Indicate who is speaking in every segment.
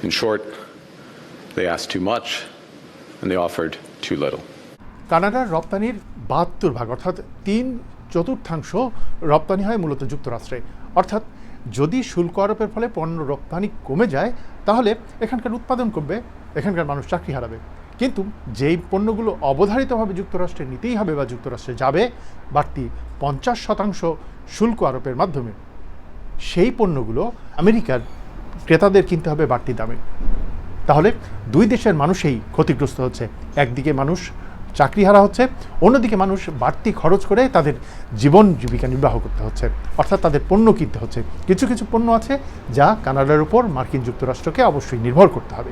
Speaker 1: In short, they asked too much and they offered too little.
Speaker 2: কানাডার রপ্তানির ৭২% অর্থাৎ ৩/৪ রপ্তানি হয় মূলত যুক্তরাষ্ট্রে। অর্থাৎ যদি শুল্ক আরোপের ফলে পণ্য রপ্তানি কমে যায় তাহলে এখানকার উৎপাদন কমবে, এখানকার মানুষ চাকরি হারাবে। কিন্তু যেই পণ্যগুলো অবধারিতভাবে যুক্তরাষ্ট্রে নিতেই হবে বা যুক্তরাষ্ট্রে যাবে বাড়তি ৫০% শুল্ক আরোপের মাধ্যমে, সেই পণ্যগুলো আমেরিকার ক্রেতাদের কিনতে হবে বাড়তি দামে। তাহলে দুই দেশের মানুষই ক্ষতিগ্রস্ত হচ্ছে। একদিকে মানুষ চাকরিহারা হচ্ছে, অন্যদিকে মানুষ বাড়তি খরচ করে তাদের জীবন জীবিকা নির্বাহ করতে হচ্ছে, অর্থাৎ তাদের পণ্য কিনতে হচ্ছে। কিছু কিছু পণ্য আছে যা কানাডার উপর মার্কিন যুক্তরাষ্ট্রকে অবশ্যই নির্ভর করতে হবে,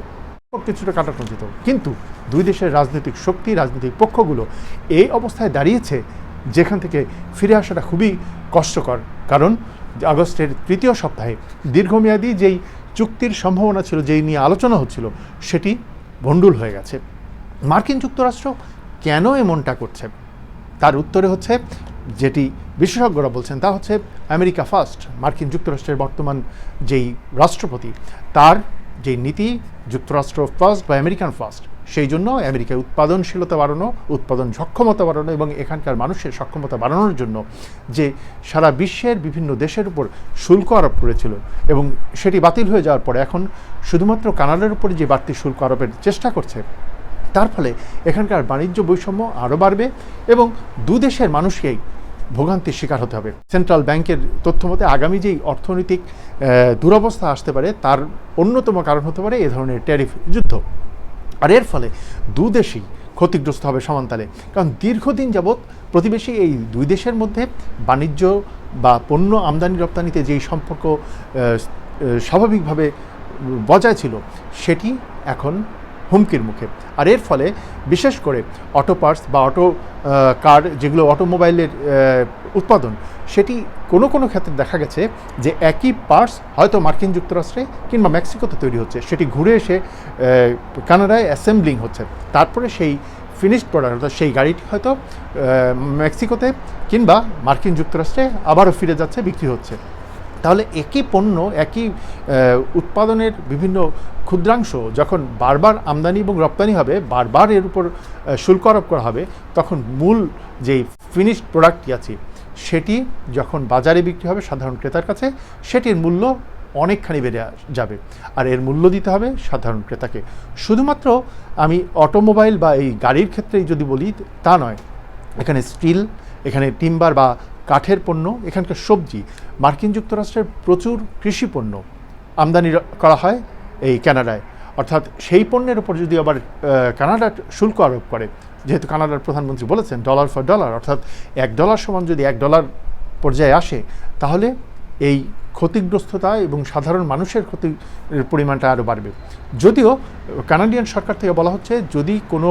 Speaker 2: কিছুটা কাটাকঞ্চিত। কিন্তু দুই দেশের রাজনৈতিক শক্তি, রাজনৈতিক পক্ষগুলো এই অবস্থায় দাঁড়িয়েছে যেখান থেকে ফিরে আসাটা খুবই কষ্টকর। কারণ আগস্টের ৩য় সপ্তাহে দীর্ঘমেয়াদী যেই চুক্তির সম্ভাবনা ছিল, যেই নিয়ে আলোচনা হচ্ছিল, সেটি ভণ্ডুল হয়ে গেছে। মার্কিন যুক্তরাষ্ট্র কেন এমনটা করছে তার উত্তরে হচ্ছে, যেটি বিশেষজ্ঞরা বলছেন তা হচ্ছে আমেরিকা ফার্স্ট। মার্কিন যুক্তরাষ্ট্রের বর্তমান যেই রাষ্ট্রপতি, তার যেই নীতি যুক্তরাষ্ট্র ফার্স্ট বা আমেরিকান ফার্স্ট, সেই জন্য আমেরিকায় উৎপাদনশীলতা বাড়ানো, উৎপাদন সক্ষমতা বাড়ানো এবং এখানকার মানুষের সক্ষমতা বাড়ানোর জন্য যে সারা বিশ্বের বিভিন্ন দেশের উপর শুল্ক আরোপ করেছিল এবং সেটি বাতিল হয়ে যাওয়ার পরে এখন শুধুমাত্র কানাডার উপরে যে বাড়তি শুল্ক আরোপের চেষ্টা করছে, তার ফলে এখানকার বাণিজ্য বৈষম্য আরও বাড়বে এবং দু দেশের মানুষকেই ভোগান্তির শিকার হতে হবে। সেন্ট্রাল ব্যাংকের তথ্য মতে আগামী যেই অর্থনৈতিক দুরবস্থা আসতে পারে তার অন্যতম কারণ হতে পারে এ ধরনের ট্যারিফ যুদ্ধ। আর এর ফলে দু দেশই ক্ষতিগ্রস্ত হবে সমানতালে। কারণ দীর্ঘদিন যাবৎ প্রতিবেশী এই দুই দেশের মধ্যে বাণিজ্য বা পণ্য আমদানি রপ্তানিতে যেই সম্পর্ক স্বাভাবিকভাবে বজায় ছিল, সেটি এখন হুমকির মুখে। আর এর ফলে বিশেষ করে অটো পার্টস বা অটো কার, যেগুলো অটোমোবাইলের উৎপাদন, সেটি কোনো কোনো ক্ষেত্রে দেখা গেছে যে একই পার্টস হয়তো মার্কিন যুক্তরাষ্ট্রে কিংবা মেক্সিকোতে তৈরি হচ্ছে, সেটি ঘুরে এসে কানাডায় অ্যাসেম্বলিং হচ্ছে, তারপরে সেই ফিনিশড প্রোডাক্ট অর্থাৎ সেই গাড়িটি হয়তো মেক্সিকোতে কিংবা মার্কিন যুক্তরাষ্ট্রে আবারও ফিরে যাচ্ছে, বিক্রি হচ্ছে। তাহলে একই পণ্য, একই উৎপাদনের বিভিন্ন ক্ষুদ্রাংশ যখন বারবার আমদানি এবং রপ্তানি হবে, বারবার এর উপর শুল্ক আরোপ করা হবে, তখন মূল যেই ফিনিশড প্রোডাক্টটি আছে সেটি যখন বাজারে বিক্রি হবে সাধারণ ক্রেতার কাছে, সেটির মূল্য অনেকখানি বেড়ে যাবে। আর এর মূল্য দিতে হবে সাধারণ ক্রেতাকে। শুধুমাত্র আমি অটোমোবাইল বা এই গাড়ির ক্ষেত্রেই যদি বলি তা নয়, এখানে স্টিল, এখানে টিম্বার বা কাঠের পণ্য, এখানকার সবজি, মার্কিন যুক্তরাষ্ট্রের প্রচুর কৃষি পণ্য আমদানি করা হয় এই কানাডায়। অর্থাৎ সেই পণ্যের উপর যদি আবার কানাডা শুল্ক আরোপ করে, যেহেতু কানাডার প্রধানমন্ত্রী বলেছেন ডলার ফর ডলার, অর্থাৎ $1 সমান যদি $1 পর্যায়ে আসে, তাহলে এই ক্ষতিগ্রস্ততা এবং সাধারণ মানুষের ক্ষতির পরিমাণটা আরও বাড়বে। যদিও কানাডিয়ান সরকার থেকে বলা হচ্ছে যদি কোনো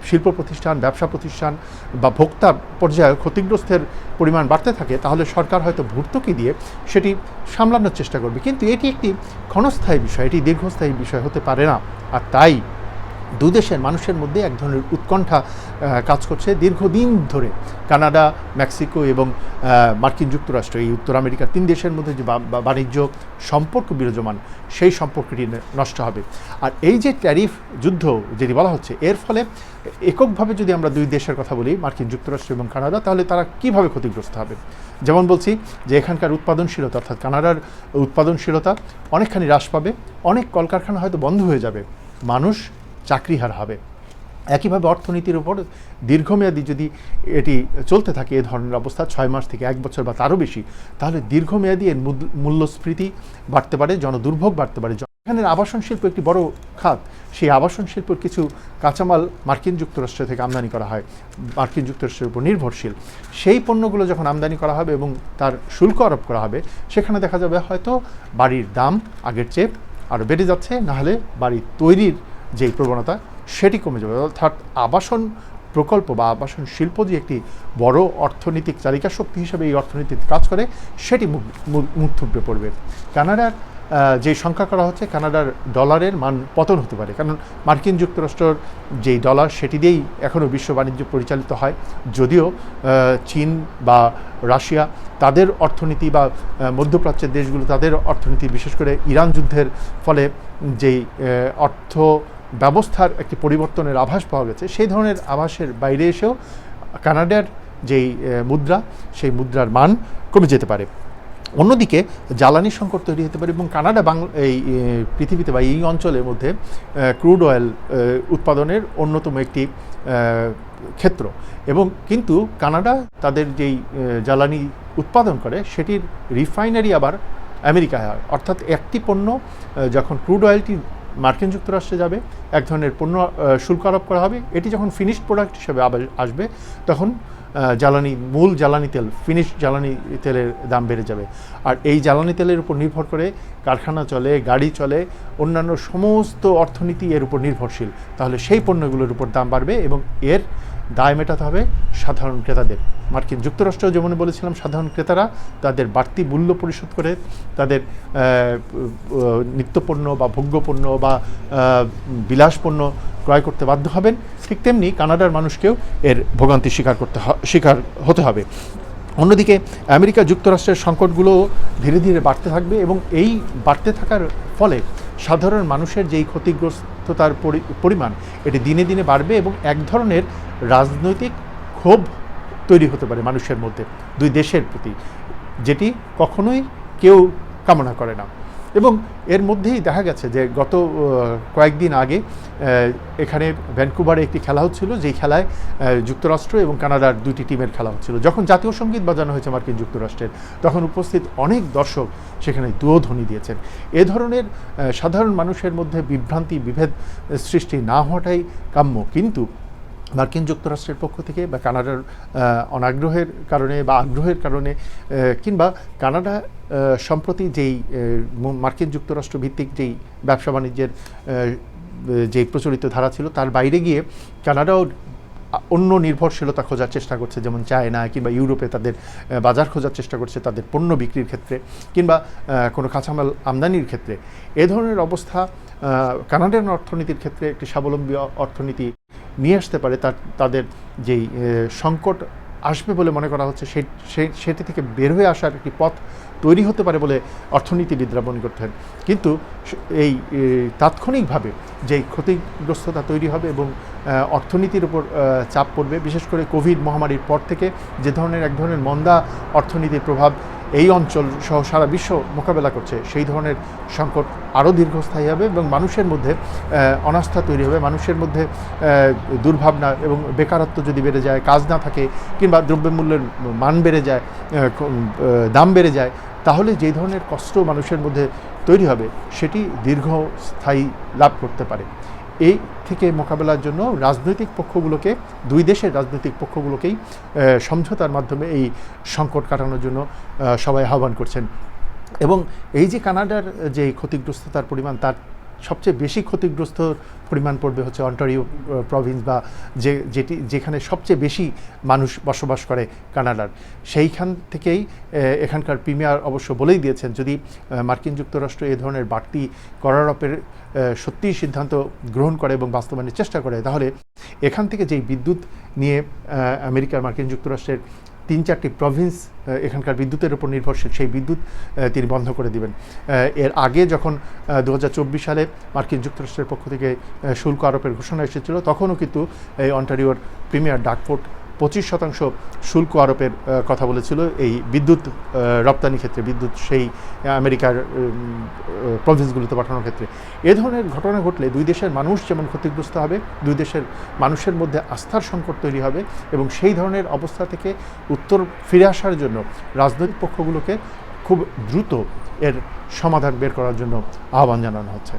Speaker 2: শিল্প প্রতিষ্ঠান, ব্যবসা প্রতিষ্ঠান বা ভোক্তা পর্যায়ে ক্ষতিগ্রস্তের পরিমাণ বাড়তে থাকে, তাহলে সরকার হয়তো ভর্তুকি দিয়ে সেটি সামলানোর চেষ্টা করবে। কিন্তু এটি একটি ক্ষণস্থায়ী বিষয়, এটি দীর্ঘস্থায়ী বিষয় হতে পারে না। আর তাই দু দেশের মানুষের মধ্যে এক ধরনের উৎকণ্ঠা কাজ করছে দীর্ঘদিন ধরে। কানাডা, মেক্সিকো এবং মার্কিন যুক্তরাষ্ট্র, এই উত্তর আমেরিকার 3 দেশের মধ্যে যে বাণিজ্য সম্পর্ক বিরাজমান, সেই সম্পর্কটি নষ্ট হবে। আর এই যে ট্যারিফ যুদ্ধ যেটি বলা হচ্ছে, এর ফলে এককভাবে যদি আমরা দুই দেশের কথা বলি, মার্কিন যুক্তরাষ্ট্র এবং কানাডা, তাহলে তারা কীভাবে ক্ষতিগ্রস্ত হবে? যেমন বলছি যে এখানকার উৎপাদনশীলতা অর্থাৎ কানাডার উৎপাদনশীলতা অনেকখানি হ্রাস পাবে, অনেক কলকারখানা হয়তো বন্ধ হয়ে যাবে, মানুষ চাকরিহারা হবে। একইভাবে অর্থনীতির উপর দীর্ঘমেয়াদী যদি এটি চলতে থাকে, এ ধরনের অবস্থা 6 মাস থেকে 1 বছর বা তারও বেশি, তাহলে দীর্ঘমেয়াদী এর মূল্যস্ফীতি বাড়তে পারে, জনদুর্ভোগ বাড়তে পারে। এখানের আবাসন শিল্প একটি বড় খাত, সেই আবাসন শিল্পের কিছু কাঁচামাল মার্কিন যুক্তরাষ্ট্র থেকে আমদানি করা হয়, মার্কিন যুক্তরাষ্ট্রের উপর নির্ভরশীল। সেই পণ্যগুলো যখন আমদানি করা হবে এবং তার শুল্ক আরোপ করা হবে, সেখানে দেখা যাবে হয়তো বাড়ির দাম আগের চেয়ে আরও বেড়ে যাচ্ছে, নাহলে বাড়ি তৈরির যে প্রবণতা সেটি কমে যাবে। অর্থাৎ আবাসন প্রকল্প বা আবাসন শিল্প যে একটি বড় অর্থনৈতিক চালিকা শক্তি হিসেবে এই অর্থনীতিতে কাজ করে, সেটি মুখ থুবড়ে পড়বে। কানাডার যে শঙ্কা করা হচ্ছে কানাডার ডলারের মান পতন হতে পারে, কারণ মার্কিন যুক্তরাষ্ট্রর যেই ডলার সেটি দিয়েই এখনও বিশ্ব বাণিজ্য পরিচালিত হয়, যদিও চীন বা রাশিয়া তাদের অর্থনীতি বা মধ্যপ্রাচ্যের দেশগুলো তাদের অর্থনীতি, বিশেষ করে ইরান যুদ্ধের ফলে যেই অর্থ ব্যবস্থার একটি পরিবর্তনের আভাস পাওয়া গেছে, সেই ধরনের আভাসের বাইরে এসেও কানাডার যেই মুদ্রা, সেই মুদ্রার মান কমে যেতে পারে। অন্যদিকে জ্বালানি সংকট তৈরি হতে পারে এবং কানাডা এই পৃথিবীতে বা এই অঞ্চলের মধ্যে ক্রুড অয়েল উৎপাদনের অন্যতম একটি ক্ষেত্র, এবং কিন্তু কানাডা তাদের যেই জ্বালানি উৎপাদন করে সেটির রিফাইনারি আবার আমেরিকায় হয়। অর্থাৎ একটি পণ্য যখন ক্রুড অয়েলটি মার্কিন যুক্তরাষ্ট্রে যাবে, এক ধরনের পণ্য শুল্ক আরোপ করা হবে, এটি যখন ফিনিশড প্রোডাক্ট হিসেবে আবার আসবে তখন মূল জ্বালানি তেল, ফিনিশ জ্বালানি তেলের দাম বেড়ে যাবে। আর এই জ্বালানি তেলের উপর নির্ভর করে কারখানা চলে, গাড়ি চলে, অন্যান্য সমস্ত অর্থনীতি এর উপর নির্ভরশীল। তাহলে সেই পণ্যগুলোর উপর দাম বাড়বে এবং এর দায় মেটাতে হবে সাধারণ ক্রেতাদের। মার্কিন যুক্তরাষ্ট্র যেমন বলেছিলাম, সাধারণ ক্রেতারা তাদের বাড়তি মূল্য পরিশোধ করে তাদের নিত্যপণ্য বা ভোগ্যপণ্য বা বিলাসপণ্য ক্রয় করতে বাধ্য হবেন। ঠিক তেমনি কানাডার মানুষকেও এর ভোগান্তি স্বীকার হতে হবে। অন্যদিকে আমেরিকা যুক্তরাষ্ট্রের সংকটগুলো ধীরে ধীরে বাড়তে থাকবে এবং এই বাড়তে থাকার ফলে সাধারণ মানুষের যেই ক্ষতিগ্রস্ততার পরিমাণ এটি দিনে দিনে বাড়বে এবং এক ধরনের রাজনৈতিক ক্ষোভ তৈরি হতে পারে মানুষের মধ্যে দুই দেশের প্রতি, যেটি কখনোই কেউ কামনা করে না। এবং এর মধ্যেই দেখা গেছে যে গত কয়েকদিন আগে এখানে ভ্যানকুভারে একটি খেলা হচ্ছিল, যেই খেলায় যুক্তরাষ্ট্র এবং কানাডার দুইটি টিমের খেলা হচ্ছিল। যখন জাতীয় সঙ্গীত বাজানো হয়েছে মার্কিন যুক্তরাষ্ট্রের, তখন উপস্থিত অনেক দর্শক সেখানে দুয়োধ্বনি দিয়েছেন। এ ধরনের সাধারণ মানুষের মধ্যে বিভ্রান্তি, বিভেদ সৃষ্টি না হওয়াটাই কাম্য। কিন্তু মার্কিন যুক্তরাষ্ট্রের পক্ষ থেকে বা কানাডার অনাগ্রহের কারণে বা আগ্রহের কারণে কিংবা কানাডা সম্প্রতি যেই মার্কিন যুক্তরাষ্ট্র ভিত্তিক যেই ব্যবসা বাণিজ্যের যেই প্রচলিত ধারা ছিল তার বাইরে গিয়ে কানাডাও অন্য নির্ভরশীলতা খোঁজার চেষ্টা করছে, যেমন চায়না কিংবা ইউরোপে তাদের বাজার খোঁজার চেষ্টা করছে তাদের পণ্য বিক্রির ক্ষেত্রে কিংবা কোনো কাঁচামাল আমদানির ক্ষেত্রে। এ ধরনের অবস্থা কানাডিয়ান অর্থনীতির ক্ষেত্রে একটি স্বাবলম্বী অর্থনীতি নিয়ে আসতে পারে। তাদের যেই সংকট আসবে বলে মনে করা হচ্ছে সেটি থেকে বের হয়ে আসার একটি পথ তৈরি হতে পারে বলে অর্থনীতিবিদরা মনে করতেন। কিন্তু এই তাৎক্ষণিকভাবে যেই ক্ষতিগ্রস্ততা তৈরি হবে এবং অর্থনীতির উপর চাপ পড়বে, বিশেষ করে কোভিড মহামারীর পর থেকে যে ধরনের এক ধরনের মন্দা অর্থনীতির প্রভাব এই অঞ্চল সহ সারা বিশ্ব মোকাবেলা করছে, সেই ধরনের সংকট আরও দীর্ঘস্থায়ী হবে এবং মানুষের মধ্যে অনাস্থা তৈরি হবে, মানুষের মধ্যে দুর্ভাবনা এবং বেকারত্ব যদি বেড়ে যায়, কাজ না থাকে কিংবা দ্রব্যমূল্যের মান বেড়ে যায়, দাম বেড়ে যায়, তাহলে যে ধরনের কষ্ট মানুষের মধ্যে তৈরি হবে সেটি দীর্ঘস্থায়ী লাভ করতে পারে। এই থেকে মোকাবেলার জন্য রাজনৈতিক পক্ষগুলোকে, দুই দেশের রাজনৈতিক পক্ষগুলোকেই সমঝোতার মাধ্যমে এই সংকট কাটানোর জন্য সবাই আহ্বান করছেন। এবং এই যে কানাডার যে ক্ষতিগ্রস্ততার পরিমাণ, তার সবচেয়ে বেশি ক্ষতিগ্রস্ত পরিমাণ পড়বে হচ্ছে অন্টারিও প্রভিন্স বা যেখানে সবচেয়ে বেশি মানুষ বসবাস করে কানাডার। সেইখান থেকেই এখানকার প্রিমিয়ার অবশ্য বলেই দিয়েছেন, যদি মার্কিন যুক্তরাষ্ট্র এ ধরনের বাড়তি করারোপের সত্যিই সিদ্ধান্ত গ্রহণ করে এবং বাস্তবায়নের চেষ্টা করে, তাহলে এখান থেকে যেই বিদ্যুৎ নিয়ে আমেরিকার মার্কিন যুক্তরাষ্ট্রের 3-4টি প্রভিন্স এখানকার বিদ্যুতের উপর নির্ভরশীল, সেই বিদ্যুৎ তিনি বন্ধ করে দিবেন। এর আগে যখন 2024 সালে মার্কিন যুক্তরাষ্ট্রের পক্ষ থেকে শুল্ক আরোপের ঘোষণা এসেছিল, তখনও কিন্তু এই অন্টারিওর প্রিমিয়ার ডাকফোর্ড 25% শুল্ক আরোপের কথা বলেছিল এই বিদ্যুৎ রপ্তানি ক্ষেত্রে, বিদ্যুৎ সেই আমেরিকার প্রভিন্সগুলোতে পাঠানোর ক্ষেত্রে। এ ধরনের ঘটনা ঘটলে দুই দেশের মানুষ যেমন ক্ষতিগ্রস্ত হবে, দুই দেশের মানুষের মধ্যে আস্থার সংকট তৈরি হবে এবং সেই ধরনের অবস্থা থেকে উত্তর ফিরে আসার জন্য রাজনৈতিক পক্ষগুলোকে খুব দ্রুত এর সমাধান বের করার জন্য আহ্বান জানানো হচ্ছে।